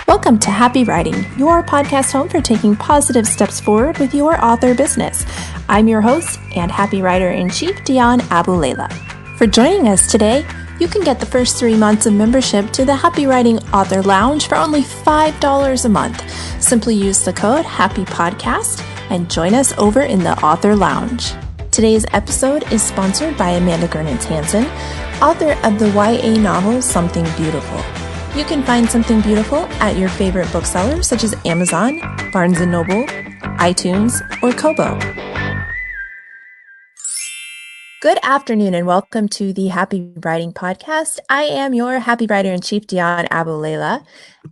Welcome to Happy Writing, your podcast home for taking positive steps forward with your author business. I'm your host and Happy Writer-in-Chief, Dion Abulela. For joining us today, you can get the first 3 months of membership to the Happy Writing Author Lounge for only $5 a month. Simply use the code HAPPYPODCAST and join us over in the Author Lounge. Today's episode is sponsored by Amanda Gernitz-Hansen, author of the YA novel Something Beautiful. You can find Something Beautiful at your favorite booksellers such as Amazon, Barnes & Noble, iTunes, or Kobo. Good afternoon and welcome to the Happy Writing Podcast. I am your Happy Writer-in-Chief, Dion Abulela,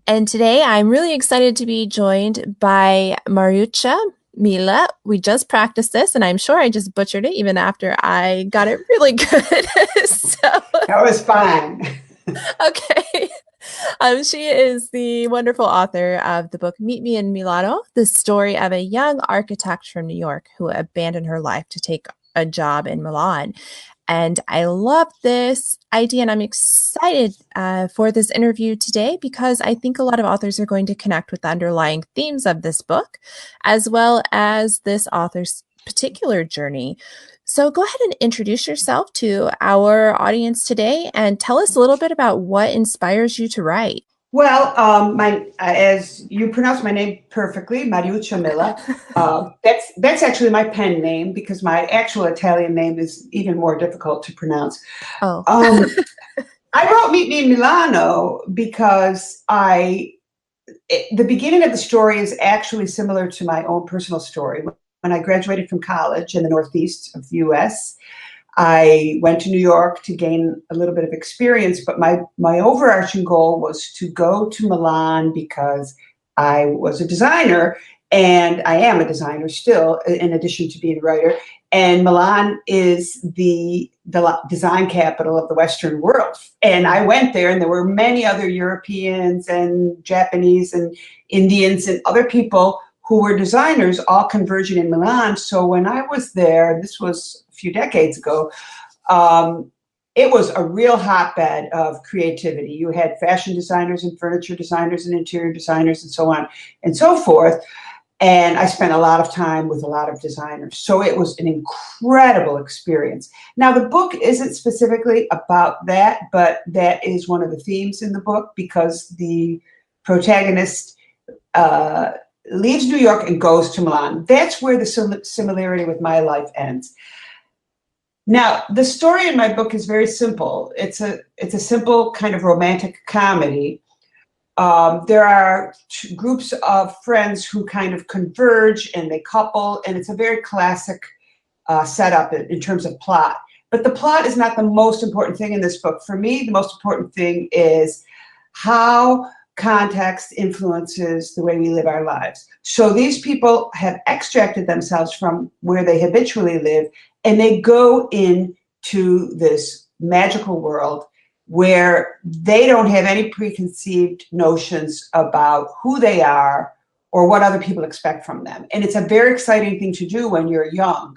and today I'm really excited to be joined by Mariuccia. Milla, we just practiced this, and I'm sure I just butchered it even after I got it really good. That was fine. Okay. She is the wonderful author of the book Meet Me in Milano, the story of a young architect from New York who abandoned her life to take a job in Milan. And I love this idea, and I'm excited for this interview today because I think a lot of authors are going to connect with the underlying themes of this book, as well as this author's particular journey. So go ahead and introduce yourself to our audience today and tell us a little bit about what inspires you to write. Well, as you pronounce my name perfectly, Mariuccia Milla. That's actually my pen name because my actual Italian name is even more difficult to pronounce. Oh. I wrote Meet Me in Milano because the beginning of the story is actually similar to my own personal story. When I graduated from college in the Northeast of the U.S., I went to New York to gain a little bit of experience, but my overarching goal was to go to Milan because I was a designer, and I am a designer still, in addition to being a writer. And Milan is the design capital of the Western world. And I went there, and there were many other Europeans and Japanese and Indians and other people who were designers all converging in Milan. So when I was there, this was a few decades ago, it was a real hotbed of creativity. You had fashion designers and furniture designers and interior designers and so on and so forth. And I spent a lot of time with a lot of designers. So it was an incredible experience. Now, the book isn't specifically about that, but that is one of the themes in the book because the protagonist leaves New York and goes to Milan. That's where the similarity with my life ends. Now, the story in my book is very simple. It's a simple kind of romantic comedy. There are groups of friends who kind of converge and they couple, and it's a very classic setup in terms of plot. But the plot is not the most important thing in this book. For me, the most important thing is how context influences the way we live our lives. So these people have extracted themselves from where they habitually live, and they go into this magical world where they don't have any preconceived notions about who they are or what other people expect from them. And it's a very exciting thing to do when you're young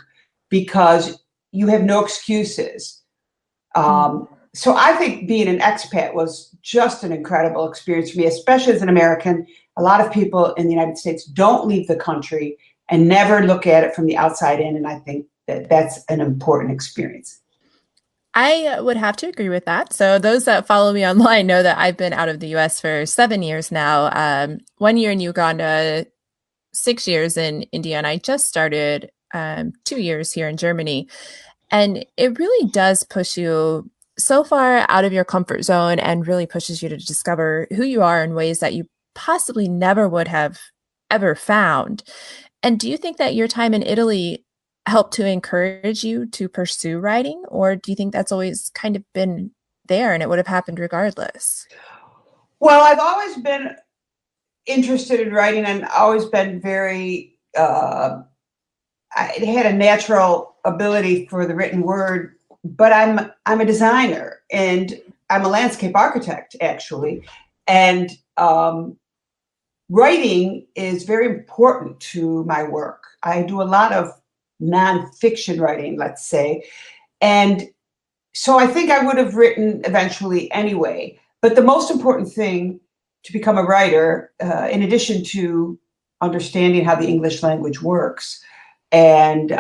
because you have no excuses. So I think being an expat was just an incredible experience for me, especially as an American. A lot of people in the United States don't leave the country and never look at it from the outside in. And I think that that's an important experience. I would have to agree with that. So those that follow me online know that I've been out of the U.S. for 7 years now, 1 year in Uganda, 6 years in India, and I just started 2 years here in Germany. And it really does push you so far out of your comfort zone and really pushes you to discover who you are in ways that you possibly never would have ever found. And do you think that your time in Italy helped to encourage you to pursue writing, or do you think that's always kind of been there and it would have happened regardless? Well, I've always been interested in writing and always been very, I had a natural ability for the written word, but I'm a designer and I'm a landscape architect actually. And writing is very important to my work. I do a lot of nonfiction writing, let's say. And so I think I would have written eventually anyway. But the most important thing to become a writer, in addition to understanding how the English language works. And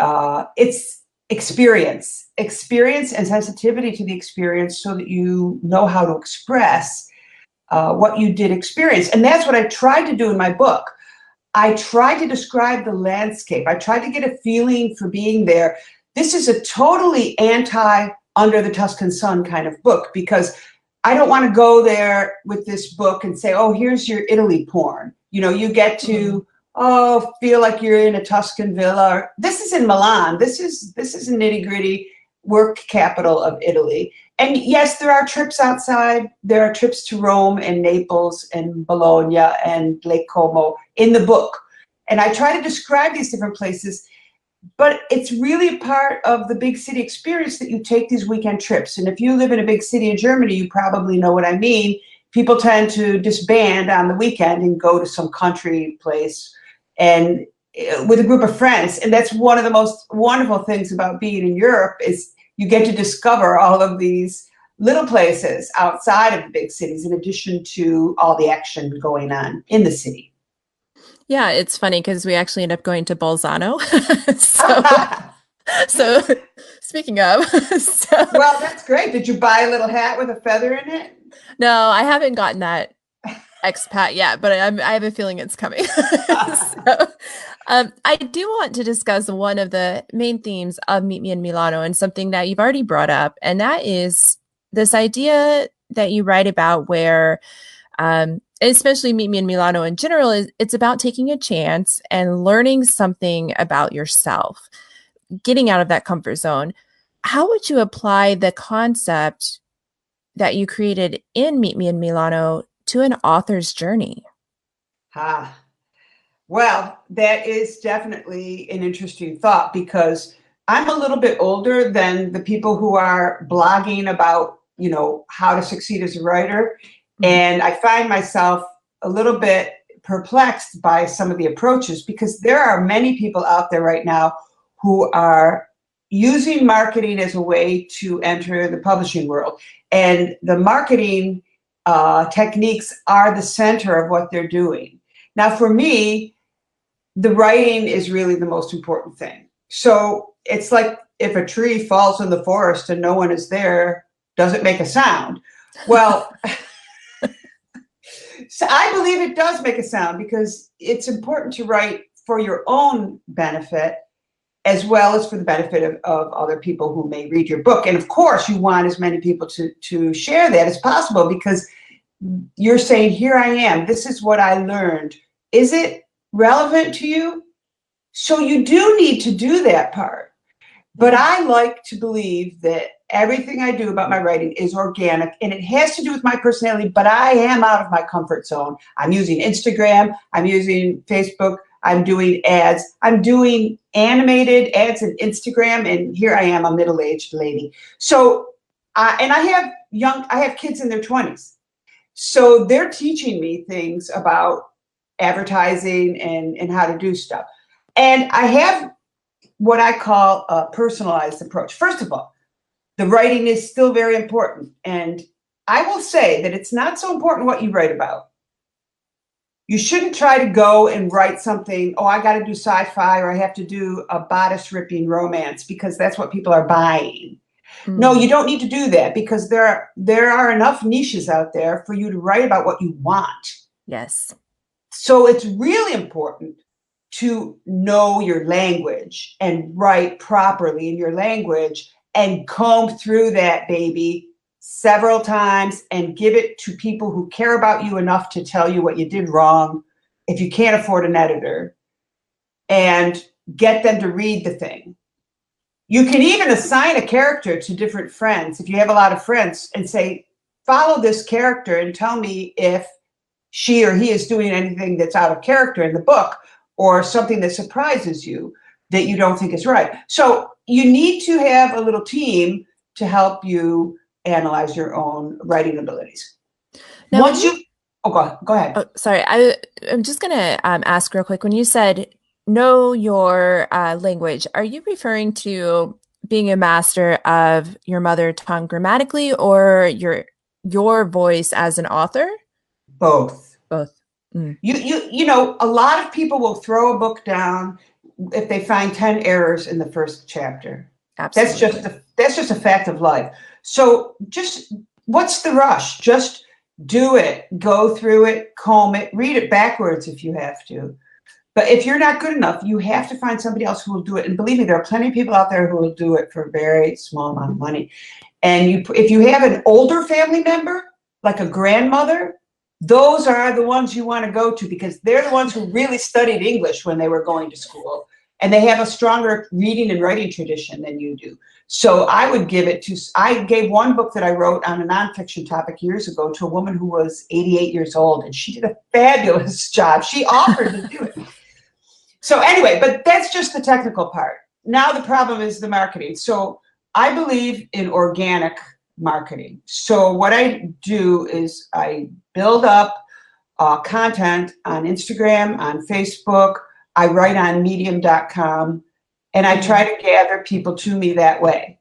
it's experience and sensitivity to the experience so that you know how to express what you did experience. And that's what I tried to do in my book. I tried to describe the landscape. I tried to get a feeling for being there. This is a totally anti Under the Tuscan Sun kind of book, because I don't want to go there with this book and say, oh, here's your Italy porn. You know, you get to, feel like you're in a Tuscan villa. This is in Milan. This is a nitty gritty work capital of Italy. And yes, there are trips outside. There are trips to Rome and Naples and Bologna and Lake Como in the book. And I try to describe these different places, but it's really a part of the big city experience that you take these weekend trips. And if you live in a big city in Germany, you probably know what I mean. People tend to disband on the weekend and go to some country place and with a group of friends. And that's one of the most wonderful things about being in Europe is you get to discover all of these little places outside of the big cities, in addition to all the action going on in the city. Yeah, it's funny because we actually end up going to Bolzano. So speaking of, well, that's great. Did you buy a little hat with a feather in it? No, I haven't gotten that expat yet, but I have a feeling it's coming. I do want to discuss one of the main themes of Meet Me in Milano, and something that you've already brought up, and that is this idea that you write about where, especially Meet Me in Milano in general, it's about taking a chance and learning something about yourself, getting out of that comfort zone. How would you apply the concept that you created in Meet Me in Milano to an author's journey? Well, that is definitely an interesting thought, because I'm a little bit older than the people who are blogging about, you know, how to succeed as a writer. Mm-hmm. And I find myself a little bit perplexed by some of the approaches, because there are many people out there right now who are using marketing as a way to enter the publishing world. And the marketing techniques are the center of what they're doing. Now, for me, the writing is really the most important thing. So it's like if a tree falls in the forest and no one is there, does it make a sound? Well, so I believe it does make a sound, because it's important to write for your own benefit as well as for the benefit of other people who may read your book. And of course, you want as many people to share that as possible, because you're saying, here I am, this is what I learned. Is it relevant to you? So you do need to do that part. But I like to believe that everything I do about my writing is organic, and it has to do with my personality, but I am out of my comfort zone. I'm using Instagram, I'm using Facebook, I'm doing ads, I'm doing animated ads on Instagram, and here I am, a middle-aged lady. So, and I have kids in their 20s. So they're teaching me things about advertising and how to do stuff. And I have what I call a personalized approach. First of all, the writing is still very important. And I will say that it's not so important what you write about. You shouldn't try to go and write something, oh, I got to do sci-fi, or I have to do a bodice-ripping romance because that's what people are buying. Mm. No, you don't need to do that, because there are enough niches out there for you to write about what you want. Yes. So it's really important to know your language and write properly in your language and comb through that baby several times and give it to people who care about you enough to tell you what you did wrong if you can't afford an editor, and get them to read the thing. You can even assign a character to different friends if you have a lot of friends and say, follow this character and tell me if she or he is doing anything that's out of character in the book, or something that surprises you that you don't think is right. So you need to have a little team to help you analyze your own writing abilities. Now, Once you go ahead. Oh, sorry, I'm just going to ask real quick. When you said know your language, are you referring to being a master of your mother tongue grammatically, or your voice as an author? Both. Both. Mm. You know, a lot of people will throw a book down if they find 10 errors in the first chapter. Absolutely. That's just a fact of life. So just what's the rush? Just do it. Go through it, comb it, read it backwards if you have to. But if you're not good enough, you have to find somebody else who will do it. And believe me, there are plenty of people out there who will do it for a very small amount of money. And if you have an older family member, like a grandmother, those are the ones you want to go to because they're the ones who really studied English when they were going to school. And they have a stronger reading and writing tradition than you do. So I would give it to, I gave one book that I wrote on a nonfiction topic years ago to a woman who was 88 years old, and she did a fabulous job. She offered to do it. So anyway, but that's just the technical part. Now the problem is the marketing. So I believe in organic marketing. So what I do is I build up content on Instagram, on Facebook. I write on medium.com, and I try to gather people to me that way.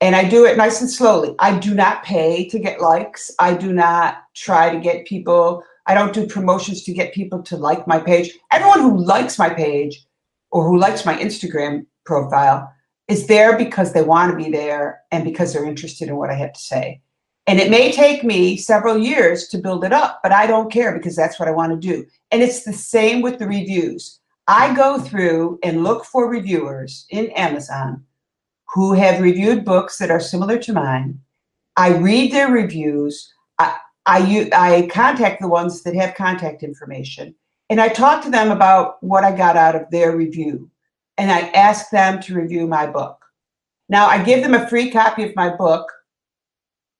And I do it nice and slowly. I do not pay to get likes. I do not try to get people, I don't do promotions to get people to like my page. Everyone who likes my page or who likes my Instagram profile is there because they want to be there and because they're interested in what I have to say. And it may take me several years to build it up, but I don't care because that's what I want to do. And it's the same with the reviews. I go through and look for reviewers in Amazon who have reviewed books that are similar to mine. I read their reviews. I contact the ones that have contact information, and I talk to them about what I got out of their review. And I ask them to review my book. Now, I give them a free copy of my book.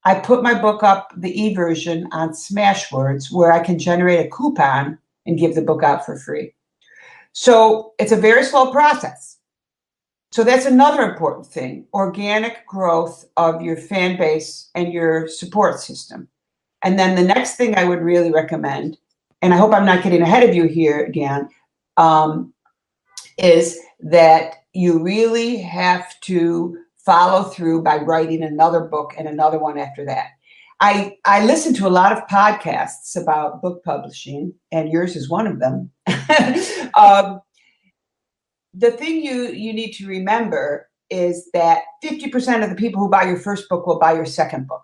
I put my book up, the e-version, on Smashwords, where I can generate a coupon and give the book out for free. So it's a very slow process. So that's another important thing, organic growth of your fan base and your support system. And then the next thing I would really recommend, and I hope I'm not getting ahead of you here, Dan, is that you really have to follow through by writing another book and another one after that. I listen to a lot of podcasts about book publishing, and yours is one of them. The thing you need to remember is that 50% of the people who buy your first book will buy your second book.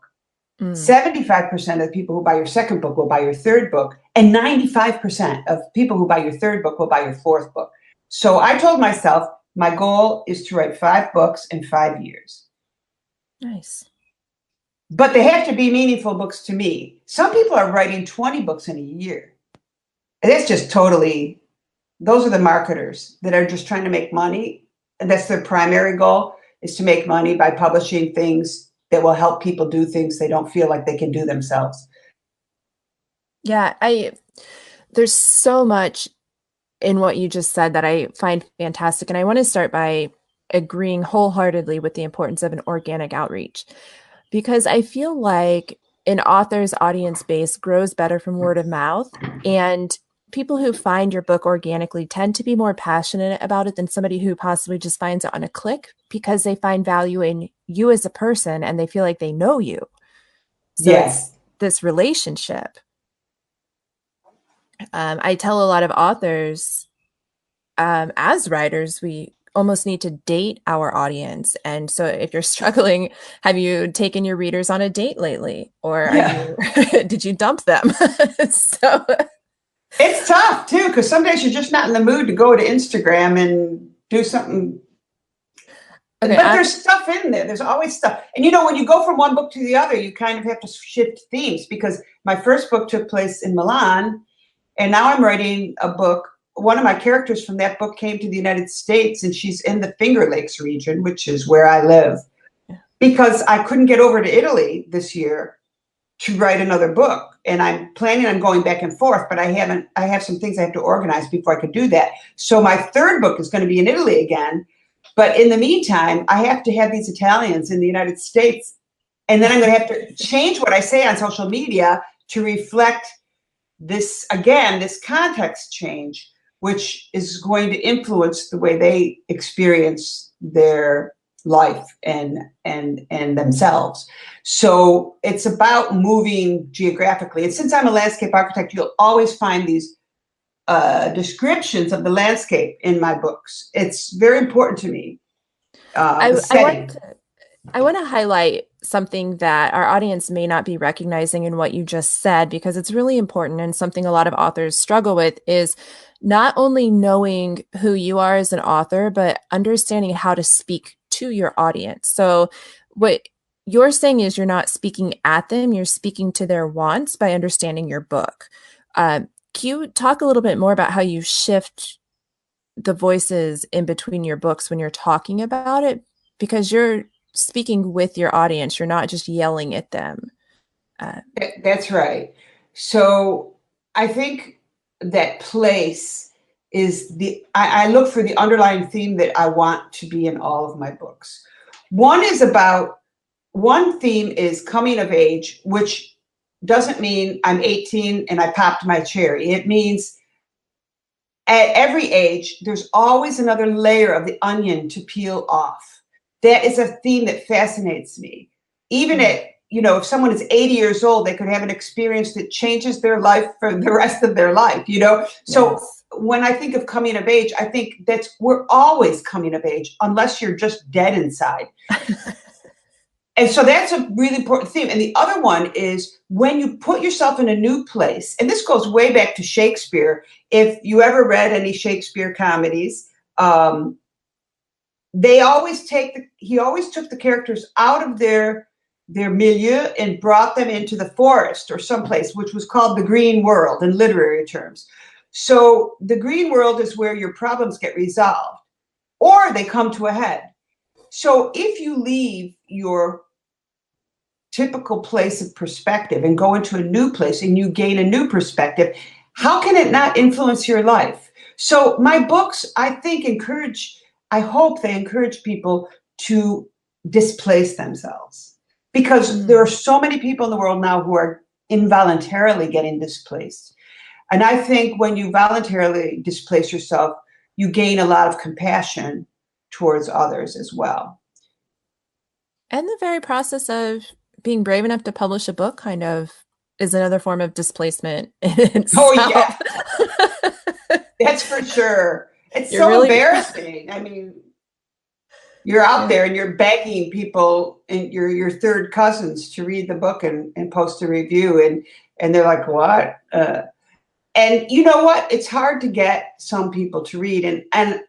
75% of the people who buy your second book will buy your third book, and 95% of people who buy your third book will buy your fourth book. So I told myself my goal is to write 5 books in 5 years. Nice. But they have to be meaningful books to me. Some people are writing 20 books in a year. And that's just totally, those are the marketers that are just trying to make money. And that's their primary goal, is to make money by publishing things that will help people do things they don't feel like they can do themselves. Yeah, there's so much in what you just said that I find fantastic. And I want to start by agreeing wholeheartedly with the importance of an organic outreach, because I feel like an author's audience base grows better from word of mouth, and people who find your book organically tend to be more passionate about it than somebody who possibly just finds it on a click because they find value in you as a person and they feel like they know you. So Yes. It's this relationship. I tell a lot of authors, as writers, we almost need to date our audience. And so if you're struggling, have you taken your readers on a date lately? Or did you dump them? So it's tough too, because some days you're just not in the mood to go to Instagram and do something. Okay, but there's stuff in there. There's always stuff. And you know, when you go from one book to the other, you kind of have to shift themes, because my first book took place in Milan, and now I'm writing a book. One of my characters from that book came to the United States, and she's in the Finger Lakes region, which is where I live, because I couldn't get over to Italy this year to write another book. And I'm planning on going back and forth, but I have some things I have to organize before I could do that. So my third book is going to be in Italy again. But in the meantime, I have to have these Italians in the United States. And then I'm going to have to change what I say on social media to reflect this, again, this context change, which is going to influence the way they experience their life and themselves. So it's about moving geographically. And since I'm a landscape architect, you'll always find these descriptions of the landscape in my books. It's very important to me. The setting. I want to highlight something that our audience may not be recognizing in what you just said, because it's really important, and something a lot of authors struggle with is not only knowing who you are as an author, but understanding how to speak to your audience. So what you're saying is you're not speaking at them, you're speaking to their wants by understanding your book. Can you talk a little bit more about how you shift the voices in between your books when you're talking about it? Because you're speaking with your audience, you're not just yelling at them. That's right. So I think that place is I look for the underlying theme that I want to be in all of my books. One theme is coming of age, which doesn't mean I'm 18 and I popped my cherry. It means at every age, there's always another layer of the onion to peel off. That is a theme that fascinates me. Even at, if someone is 80 years old, they could have an experience that changes their life for the rest of their life, So yes. When I think of coming of age, I think we're always coming of age, unless you're just dead inside. And so that's a really important theme. And the other one is when you put yourself in a new place, and this goes way back to Shakespeare. If you ever read any Shakespeare comedies, he always took the characters out of their milieu and brought them into the forest or someplace, which was called the green world in literary terms. So the green world is where your problems get resolved or they come to a head. So if you leave your typical place of perspective and go into a new place and you gain a new perspective, how can it not influence your life? So my books, I hope they encourage people to displace themselves, because there are so many people in the world now who are involuntarily getting displaced. And I think when you voluntarily displace yourself, you gain a lot of compassion towards others as well. And the very process of being brave enough to publish a book kind of is another form of displacement in itself. Oh, yeah. That's for sure. It's so really embarrassing. I mean, you're out there and you're begging people and your third cousins to read the book and post a review. And they're like, what? And you know what? It's hard to get some people to read. And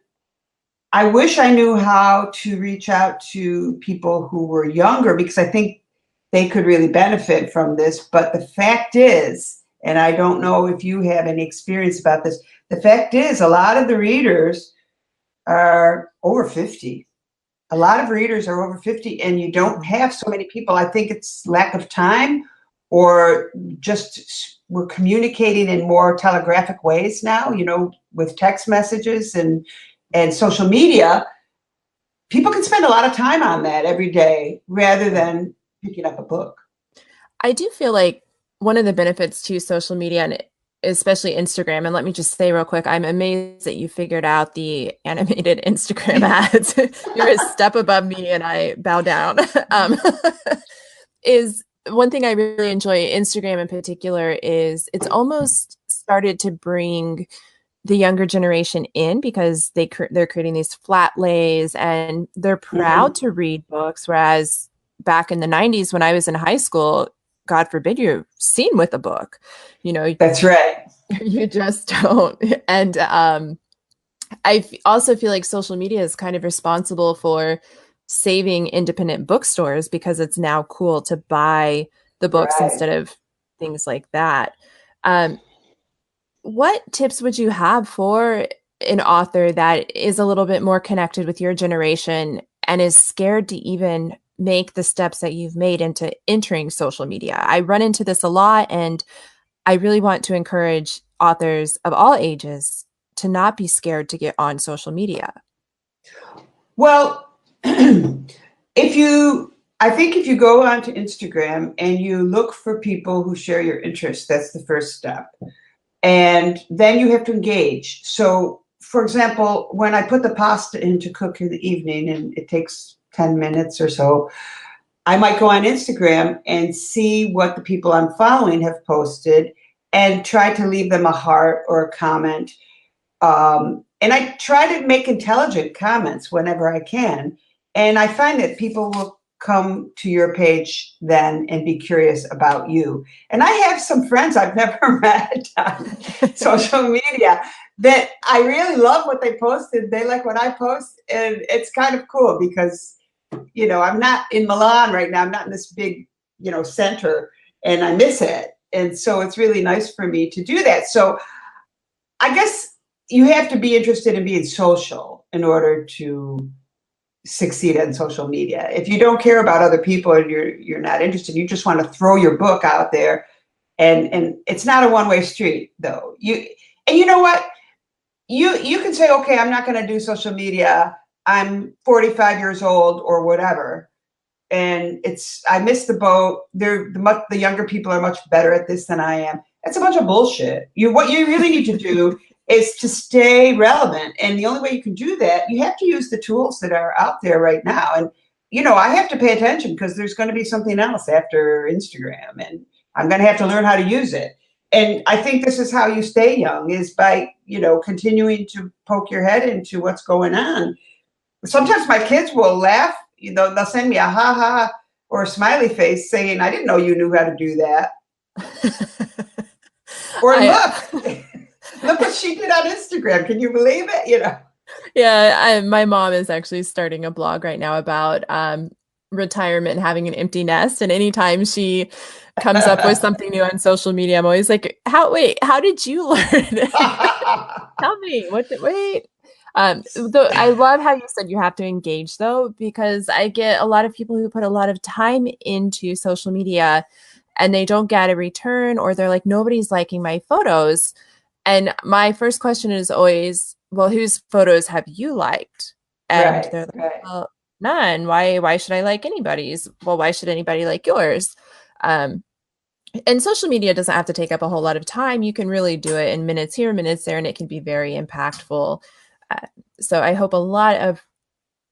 I wish I knew how to reach out to people who were younger, because I think they could really benefit from this. But the fact is, and I don't know if you have any experience about this, the fact is a lot of the readers are over 50. A lot of readers are over 50, and you don't have so many people. I think it's lack of time, or just we're communicating in more telegraphic ways now, with text messages and social media. People can spend a lot of time on that every day rather than picking up a book. I do feel like one of the benefits to social media, and especially Instagram, and let me just say real quick, I'm amazed that you figured out the animated Instagram ads. You're a step above me and I bow down. Is one thing I really enjoy Instagram in particular is it's almost started to bring the younger generation in, because they're creating these flat lays and they're proud to read books. Whereas back in the 90s, when I was in high school, God forbid you're seen with a book, That's right. You just don't. And I also feel like social media is kind of responsible for saving independent bookstores, because it's now cool to buy the books instead of things like that. What tips would you have for an author that is a little bit more connected with your generation and is scared to even make the steps that you've made into entering social media? I run into this a lot, and I really want to encourage authors of all ages to not be scared to get on social media. Well, I think if you go onto Instagram and you look for people who share your interests, that's the first step. And then you have to engage. So, for example, when I put the pasta in to cook in the evening, and it takes 10 minutes or so, I might go on Instagram and see what the people I'm following have posted and try to leave them a heart or a comment. And I try to make intelligent comments whenever I can. And I find that people will come to your page then and be curious about you. And I have some friends I've never met on social media that I really love what they posted. They like what I post. And it's kind of cool because, you know, I'm not in Milan right now. I'm not in this big, you know, center, and I miss it. And so it's really nice for me to do that. So I guess you have to be interested in being social in order to succeed on social media. If you don't care about other people and you're not interested, you just want to throw your book out there, and it's not a one-way street though. You know what? You can say, okay, I'm not going to do social media. I'm 45 years old or whatever. And I missed the boat. The younger people are much better at this than I am. That's a bunch of bullshit. What you really need to do is to stay relevant. And the only way you can do that, you have to use the tools that are out there right now. And, you know, I have to pay attention because there's going to be something else after Instagram, and I'm going to have to learn how to use it. And I think this is how you stay young, is by, you know, continuing to poke your head into what's going on. Sometimes my kids will laugh, you know, they'll send me a ha ha or a smiley face saying, I didn't know you knew how to do that. Or look what she did on Instagram. Can you believe it? You know? Yeah, my mom is actually starting a blog right now about retirement and having an empty nest. And anytime she comes up with something new on social media, I'm always like, how did you learn? Tell me, wait. I love how you said you have to engage though, because I get a lot of people who put a lot of time into social media and they don't get a return, or they're like, nobody's liking my photos. And my first question is always, well, whose photos have you liked? And they're like, well, none. Why should I like anybody's? Well, why should anybody like yours? And social media doesn't have to take up a whole lot of time. You can really do it in minutes here, minutes there, and it can be very impactful. So I hope a lot of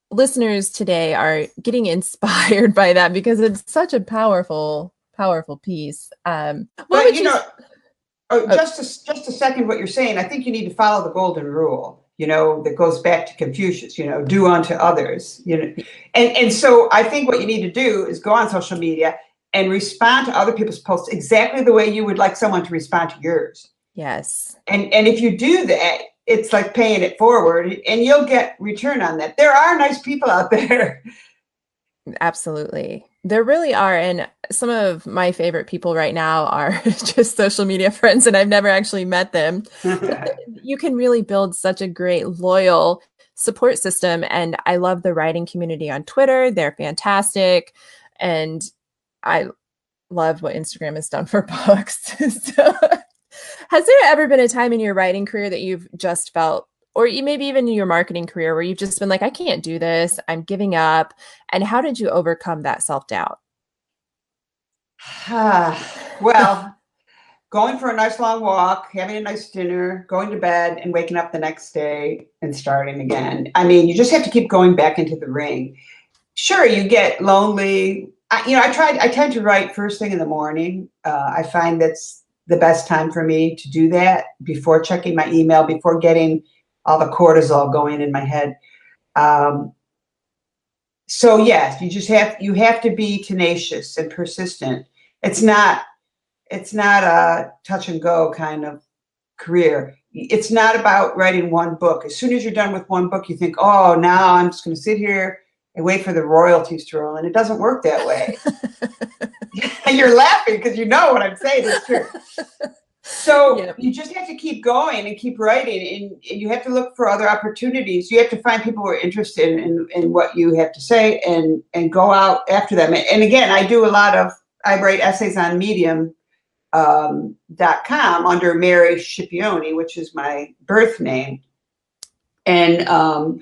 listeners today are getting inspired by that, because it's such a powerful piece. But you know, just to second what you're saying, I think you need to follow the golden rule, you know, that goes back to Confucius, you know, do unto others, you know. And so I think what you need to do is go on social media and respond to other people's posts exactly the way you would like someone to respond to yours. Yes. And if you do that, it's like paying it forward, and you'll get return on that. There are nice people out there. Absolutely. There really are. And some of my favorite people right now are just social media friends, and I've never actually met them. You can really build such a great, loyal support system. And I love the writing community on Twitter. They're fantastic. And I love what Instagram has done for books. So, has there ever been a time in your writing career that you've just felt, or maybe even in your marketing career, where you've just been like, I can't do this, I'm giving up? And how did you overcome that self-doubt? Well, going for a nice long walk, having a nice dinner, going to bed, and waking up the next day and starting again. I mean, you just have to keep going back into the ring. Sure, you get lonely. I tend to write first thing in the morning. I find that's the best time for me to do that, before checking my email, before getting all the cortisol going in my head. So yes, you have to be tenacious and persistent. It's not a touch and go kind of career. It's not about writing one book. As soon as you're done with one book, you think, oh, now I'm just going to sit here and wait for the royalties to roll. And it doesn't work that way. You're laughing because you know what I'm saying is true. So you just have to keep going and keep writing, and you have to look for other opportunities. You have to find people who are interested in what you have to say, and go out after them. And again, I write essays on Medium.com under Mary Scipione, which is my birth name. And I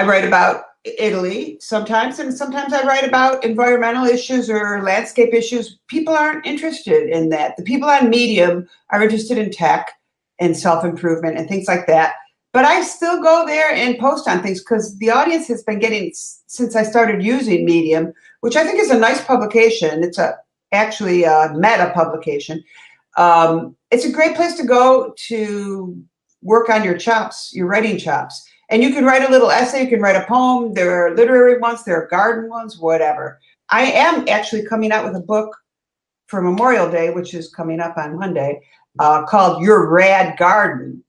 write about Italy sometimes, and sometimes I write about environmental issues or landscape issues. People aren't interested in that. The people on Medium are interested in tech and self-improvement and things like that. But I still go there and post on things because the audience has been getting, since I started using Medium, which I think is a nice publication. It's actually a meta publication. It's a great place to go to work on your chops, your writing chops. And you can write a little essay, you can write a poem. There are literary ones, there are garden ones, whatever. I am actually coming out with a book for Memorial Day, which is coming up on Monday, called Your Rad Garden.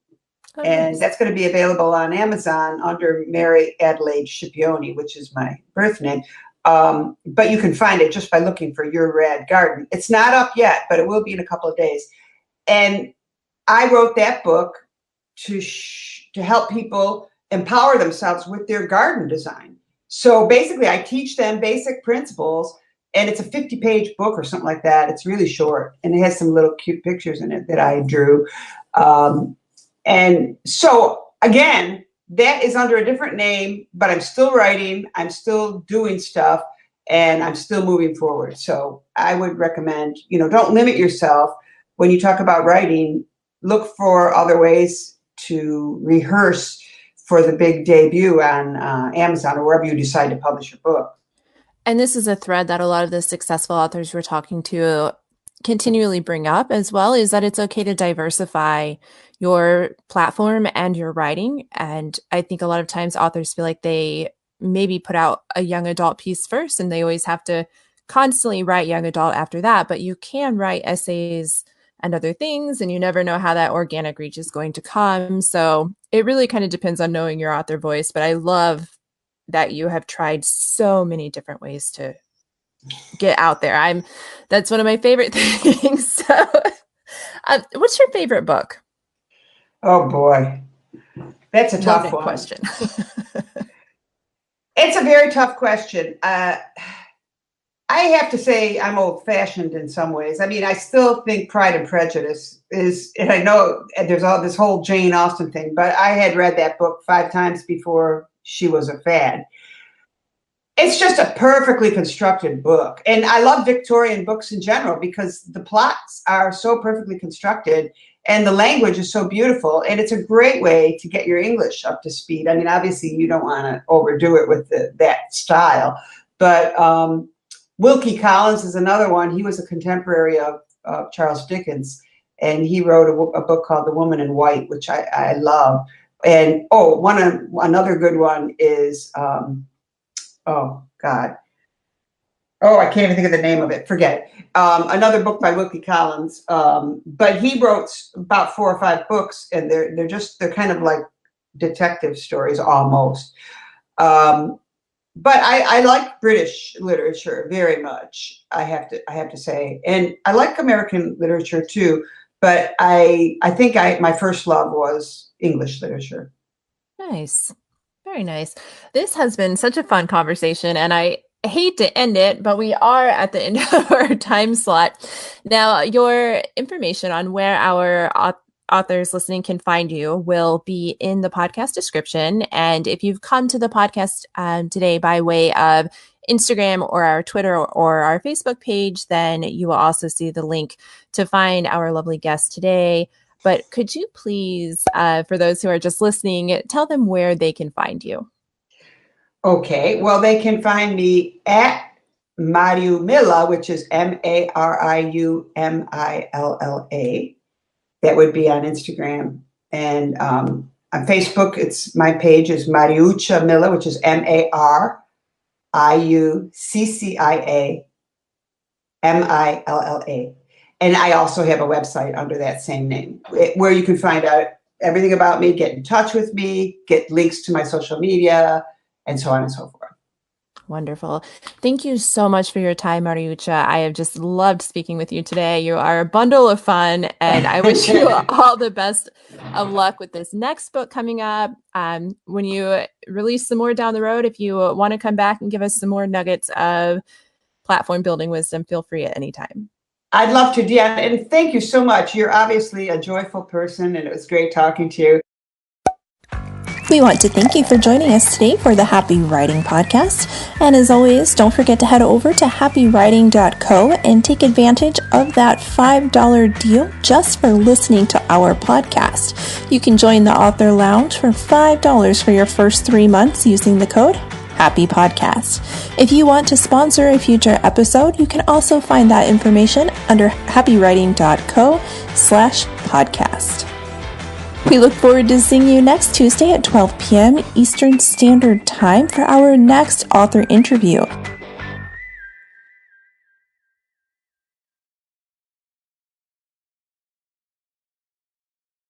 Oh, and nice. That's going to be available on Amazon under Mary Adelaide Scipione, which is my birth name. But you can find it just by looking for Your Rad Garden. It's not up yet, but it will be in a couple of days. And I wrote that book to help people empower themselves with their garden design. So basically, I teach them basic principles, and it's a 50-page book or something like that. It's really short, and it has some little cute pictures in it that I drew. And so, again, that is under a different name, but I'm still writing, I'm still doing stuff, and I'm still moving forward. So I would recommend, don't limit yourself. When you talk about writing, look for other ways to rehearse for the big debut on Amazon or wherever you decide to publish your book. And this is a thread that a lot of the successful authors we're talking to continually bring up as well, is that it's okay to diversify your platform and your writing. And I think a lot of times authors feel like they maybe put out a young adult piece first and they always have to constantly write young adult after that, but you can write essays and other things, and you never know how that organic reach is going to come. So it really kind of depends on knowing your author voice, but I love that you have tried so many different ways to get out there. That's one of my favorite things. So what's your favorite book? Oh boy, that's a tough one. Question. It's a very tough question. I have to say I'm old-fashioned in some ways. I mean, I still think Pride and Prejudice is, and I know there's all this whole Jane Austen thing, but I had read that book 5 times before she was a fad. It's just a perfectly constructed book. And I love Victorian books in general because the plots are so perfectly constructed and the language is so beautiful. And it's a great way to get your English up to speed. I mean, obviously you don't want to overdo it with that style, but Wilkie Collins is another one. He was a contemporary of Charles Dickens, and he wrote a book called The Woman in White, which I love. And another good one is I can't even think of the name of it. Forget it. Another book by Wilkie Collins, but he wrote about 4 or 5 books, and they're kind of like detective stories almost. But I like British literature very much. I have to say, and I like American literature too. But I think my first love was English literature. Nice, very nice. This has been such a fun conversation, and I hate to end it, but we are at the end of our time slot. Now, your information on where our authors listening can find you will be in the podcast description. And if you've come to the podcast today by way of Instagram or our Twitter or our Facebook page, then you will also see the link to find our lovely guest today. But could you please, for those who are just listening, tell them where they can find you? Okay, well, they can find me at Mariuccia, which is Mariumilla. That would be on Instagram. And on Facebook, my page is Mariuccia Milla, which is MariucciaMilla. And I also have a website under that same name where you can find out everything about me, get in touch with me, get links to my social media, and so on and so forth. Wonderful. Thank you so much for your time, Mariuccia. I have just loved speaking with you today. You are a bundle of fun, and I wish you all the best of luck with this next book coming up. When you release some more down the road, if you want to come back and give us some more nuggets of platform building wisdom, feel free at any time. I'd love to, Deanna, and thank you so much. You're obviously a joyful person, and it was great talking to you. We want to thank you for joining us today for the Happy Writing Podcast. And as always, don't forget to head over to happywriting.co and take advantage of that $5 deal just for listening to our podcast. You can join the Author Lounge for $5 for your first 3 months using the code Happy Podcast. If you want to sponsor a future episode, you can also find that information under happywriting.co/podcast. We look forward to seeing you next Tuesday at 12 p.m. Eastern Standard Time for our next author interview.